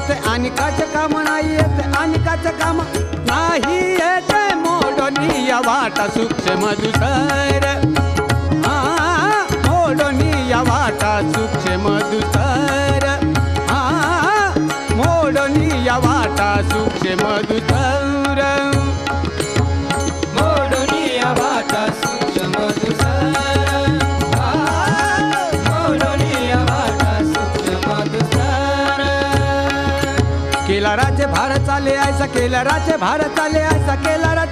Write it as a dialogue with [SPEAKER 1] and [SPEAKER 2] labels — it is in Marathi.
[SPEAKER 1] येते अनिकाचे काम नाही येते अनिकाचे काम नाही येते मोडोनी या वाटा सूक्ष्म दुसर मोडोनी या वाटा सूक्ष्म दुसर मोडोनी या वाटा सूक्ष्म दुसर
[SPEAKER 2] मोडोनी या वाटा सूक्ष्म दुसर मोडोनी या वाटा सूक्ष्म दुसर
[SPEAKER 1] केला राजे भार चाले ऐसा केला राजे भार चाले ऐसा केला राजे